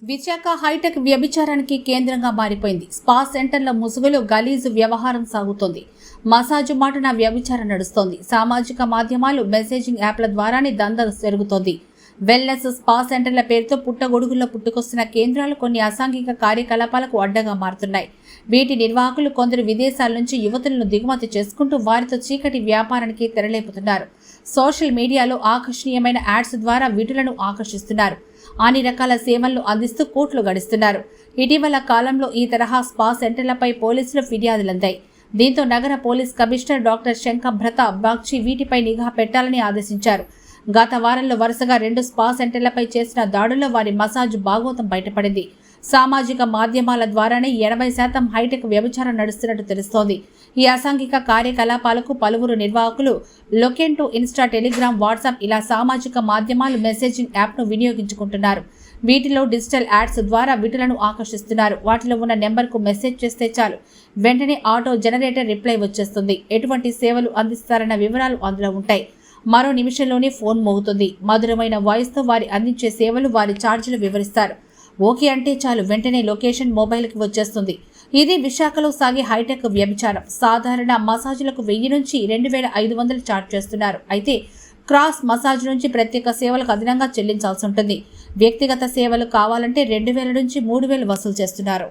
Visakha hitech వ్యభిచారానికి కేంద్రంగా మారిపోయింది. Spa సెంటర్ల ముసుగులో గలీజు వ్యవహారం సాగుతోంది. మసాజు మాటున వ్యభిచారం నడుస్తోంది. సామాజిక మాధ్యమాలు, మెసేజింగ్ యాప్ల ద్వారానే దందా జరుగుతోంది. వెల్నెస్, స్పా సెంటర్ల పేరుతో పుట్టగొడుగుల్లో పుట్టుకొస్తున్న కేంద్రాలు కొన్ని అసాంఘిక కార్యకలాపాలకు అడ్డగా మారుతున్నాయి. వీటి నిర్వాహకులు కొందరు విదేశాల నుంచి యువతులను దిగుమతి చేసుకుంటూ వారితో చీకటి వ్యాపారానికి తెరలేపుతున్నారు. సోషల్ మీడియాలో ఆకర్షణీయమైన యాడ్స్ ద్వారా వీటులను ఆకర్షిస్తున్నారు. అన్ని రకాల సేవలను అందిస్తూ కోట్లు గడిస్తున్నారు. ఇటీవల కాలంలో ఈ తరహా స్పా సెంటర్లపై పోలీసులు ఫిర్యాదులందాయి. దీంతో నగర police commissioner doctor Shankhabrata Bagchi వీటిపై నిఘా పెట్టాలని ఆదేశించారు. గత వారంలో వరుసగా 2 స్పా సెంటర్లపై చేసిన దాడుల్లో వారి మసాజ్ భాగోతం బయటపడింది. సామాజిక మాధ్యమాల ద్వారానే 80% హైటెక్ వ్యభిచారం నడుస్తున్నట్టు తెలుస్తోంది. ఈ అసాంఘిక కార్యకలాపాలకు పలువురు నిర్వాహకులు లొకెంటో, ఇన్స్టా, టెలిగ్రామ్, వాట్సాప్ ఇలా సామాజిక మాధ్యమాలు, మెసేజింగ్ యాప్ను వినియోగించుకుంటున్నారు. వీటిలో డిజిటల్ యాడ్స్ ద్వారా వీటులను ఆకర్షిస్తున్నారు. వాటిలో ఉన్న నెంబర్కు మెసేజ్ చేస్తే చాలు, వెంటనే ఆటో జనరేటర్ రిప్లై వచ్చేస్తుంది. ఎటువంటి సేవలు అందిస్తారన్న వివరాలు అందులో ఉంటాయి. మరో నిమిషంలోనే ఫోన్ మోగుతుంది. మధురమైన వాయిస్తో వారి అందించే సేవలు, వారి ఛార్జీలు వివరిస్తారు. ఓకే అంటే చాలు, వెంటనే లొకేషన్ మొబైల్కి వచ్చేస్తుంది. ఇది విశాఖలో సాగే హైటెక్ వ్యభిచారం. సాధారణ మసాజులకు 1000 నుంచి 2500 ఛార్జ్ చేస్తున్నారు. అయితే క్రాస్ మసాజ్ నుంచి ప్రత్యేక సేవలకు అదనంగా చెల్లించాల్సి ఉంటుంది. వ్యక్తిగత సేవలు కావాలంటే 2000 నుంచి 3000 వసూలు చేస్తున్నారు.